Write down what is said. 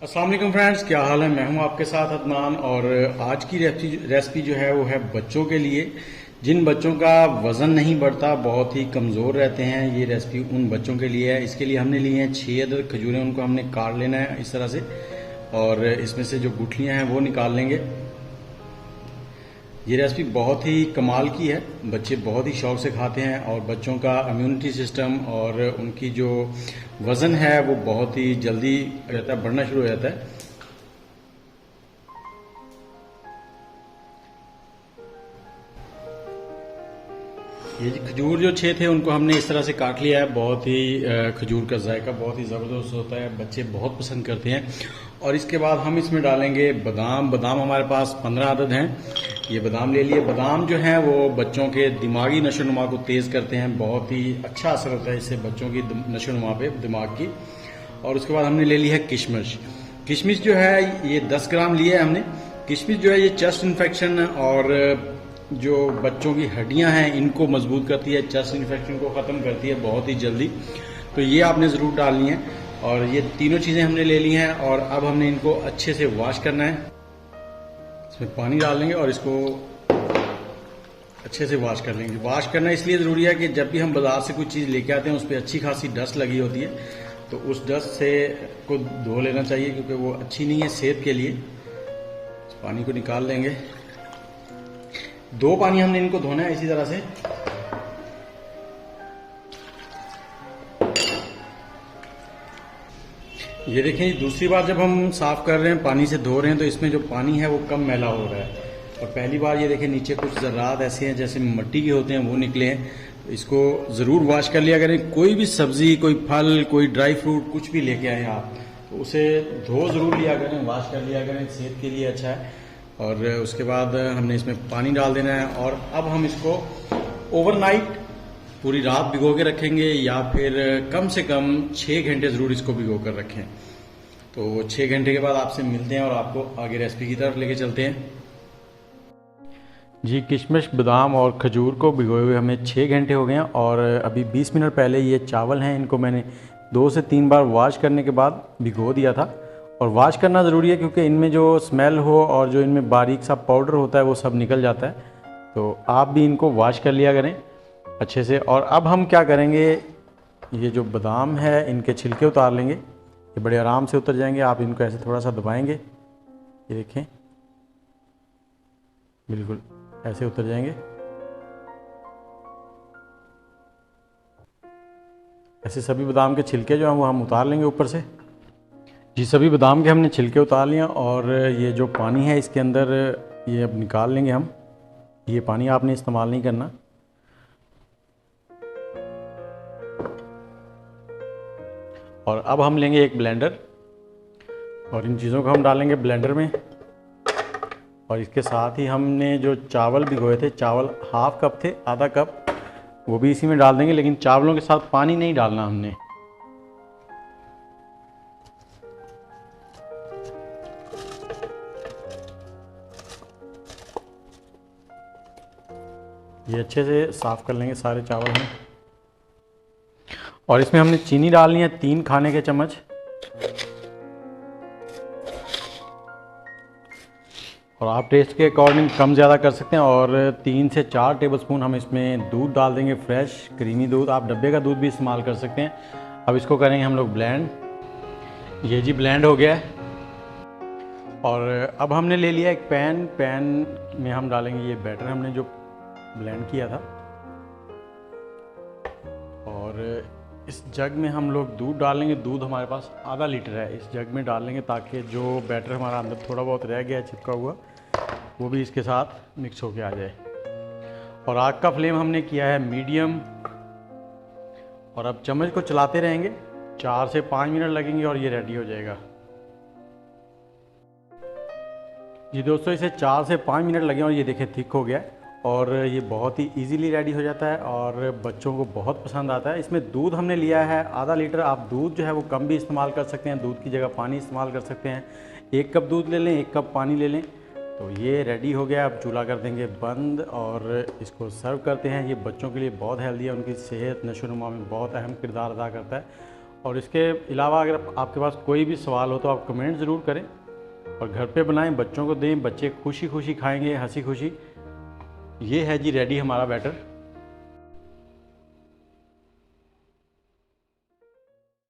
अस्सलाम वालेकुम फ्रेंड्स, क्या हाल है। मैं हूं आपके साथ अदनान और आज की रेसिपी जो है वो है बच्चों के लिए। जिन बच्चों का वज़न नहीं बढ़ता, बहुत ही कमज़ोर रहते हैं, ये रेसिपी उन बच्चों के लिए है। इसके लिए हमने लिए हैं 6 अदद खजूरें, उनको हमने काट लेना है इस तरह से और इसमें से जो गुठलियां हैं वो निकाल लेंगे। ये रेसिपी बहुत ही कमाल की है, बच्चे बहुत ही शौक से खाते हैं और बच्चों का इम्यूनिटी सिस्टम और उनकी जो वज़न है वो बहुत ही जल्दी रहता है, बढ़ना शुरू हो जाता है। ये खजूर जो 6 थे उनको हमने इस तरह से काट लिया है। बहुत ही खजूर का जायका बहुत ही ज़बरदस्त होता है, बच्चे बहुत पसंद करते हैं। और इसके बाद हम इसमें डालेंगे बादाम। बादाम हमारे पास 15 अदद हैं, ये बादाम ले लिए। बादाम जो हैं वो बच्चों के दिमागी नशोनुमा को तेज़ करते हैं, बहुत ही अच्छा असर होता है इससे बच्चों की नशोनुमा पे, दिमाग की। और उसके बाद हमने ले ली है किशमिश। किशमिश जो है ये 10 ग्राम लिए हमने। किशमिश जो है ये चेस्ट इन्फेक्शन और जो बच्चों की हड्डियां हैं इनको मजबूत करती है, चेस्ट इन्फेक्शन को ख़त्म करती है बहुत ही जल्दी। तो ये आपने ज़रूर डालनी है। और ये तीनों चीज़ें हमने ले ली हैं और अब हमने इनको अच्छे से वॉश करना है। इसमें पानी डाल लेंगे और इसको अच्छे से वॉश कर लेंगे। वॉश करना इसलिए ज़रूरी है कि जब भी हम बाज़ार से कोई चीज़ लेके आते हैं उस पर अच्छी खासी डस्ट लगी होती है, तो उस डस्ट से को धो लेना चाहिए क्योंकि वो अच्छी नहीं है सेहत के लिए। इस पानी को निकाल लेंगे। 2 पानी हमने इनको धोना है इसी तरह से। ये देखें, दूसरी बार जब हम साफ कर रहे हैं, पानी से धो रहे हैं, तो इसमें जो पानी है वो कम मैला हो रहा है। और पहली बार ये देखें नीचे कुछ ज़र्रात ऐसे हैं जैसे मिट्टी के होते हैं, वो निकले हैं। तो इसको ज़रूर वॉश कर लिया करें। कोई भी सब्जी, कोई फल, कोई ड्राई फ्रूट कुछ भी लेके आए आप, तो उसे धो ज़रूर लिया करें, वॉश कर लिया करें, सेहत के लिए अच्छा है। और उसके बाद हमने इसमें पानी डाल देना है और अब हम इसको ओवरनाइट पूरी रात भिगो के रखेंगे या फिर कम से कम 6 घंटे ज़रूर इसको भिगो कर रखें। तो 6 घंटे के बाद आपसे मिलते हैं और आपको आगे रेसिपी की तरफ लेके चलते हैं। जी, किशमिश, बादाम और खजूर को भिगोए हुए हमें 6 घंटे हो गए हैं और अभी 20 मिनट पहले ये चावल हैं, इनको मैंने 2 से 3 बार वॉश करने के बाद भिगो दिया था। और वॉश करना ज़रूरी है क्योंकि इनमें जो स्मेल हो और जो इनमें बारीक सा पाउडर होता है वो सब निकल जाता है। तो आप भी इनको वॉश कर लिया करें अच्छे से। और अब हम क्या करेंगे, ये जो बादाम है इनके छिलके उतार लेंगे। ये बड़े आराम से उतर जाएंगे। आप इनको ऐसे थोड़ा सा दबाएंगे, ये देखें, बिल्कुल ऐसे उतर जाएंगे। ऐसे सभी बादाम के छिलके जो हैं वो हम उतार लेंगे ऊपर से। जी, सभी बादाम के हमने छिलके उतार लिए और ये जो पानी है इसके अंदर ये अब निकाल लेंगे हम। ये पानी आपने इस्तेमाल नहीं करना। और अब हम लेंगे एक ब्लेंडर और इन चीज़ों को हम डालेंगे ब्लेंडर में। और इसके साथ ही हमने जो चावल भिगोए थे, चावल हाफ कप थे, आधा कप, वो भी इसी में डाल देंगे। लेकिन चावलों के साथ पानी नहीं डालना हमने। ये अच्छे से साफ़ कर लेंगे सारे चावल में। और इसमें हमने चीनी डालनी है 3 खाने के चम्मच। और आप टेस्ट के अकॉर्डिंग कम ज़्यादा कर सकते हैं। और 3 से 4 टेबलस्पून हम इसमें दूध डाल देंगे, फ्रेश क्रीमी दूध। आप डब्बे का दूध भी इस्तेमाल कर सकते हैं। अब इसको करेंगे हम लोग ब्लेंड। ये जी ब्लेंड हो गया है। और अब हमने ले लिया एक पैन में हम डालेंगे ये बैटर हमने जो ब्लेंड किया था। और इस जग में हम लोग दूध डालेंगे। दूध हमारे पास आधा लीटर है, इस जग में डालेंगे ताकि जो बैटर हमारा अंदर थोड़ा बहुत रह गया है चिपका हुआ, वो भी इसके साथ मिक्स होके आ जाए। और आग का फ्लेम हमने किया है मीडियम। और अब चम्मच को चलाते रहेंगे, 4 से 5 मिनट लगेंगे और ये रेडी हो जाएगा। जी दोस्तों, इसे 4 से 5 मिनट लगे और ये देखें थिक हो गया है और ये बहुत ही इजीली रेडी हो जाता है और बच्चों को बहुत पसंद आता है। इसमें दूध हमने लिया है आधा लीटर। आप दूध जो है वो कम भी इस्तेमाल कर सकते हैं, दूध की जगह पानी इस्तेमाल कर सकते हैं। 1 कप दूध ले लें, 1 कप पानी ले लें। तो ये रेडी हो गया। अब चूल्हा कर देंगे बंद और इसको सर्व करते हैं। ये बच्चों के लिए बहुत हेल्दी है, उनकी सेहत नशोनुमा में बहुत अहम किरदार अदा करता है। और इसके अलावा अगर आपके पास कोई भी सवाल हो तो आप कमेंट ज़रूर करें और घर पे बनाएं, बच्चों को दें, बच्चे खुशी खुशी खाएंगे, हंसी खुशी। ये है जी रेडी हमारा बैटर।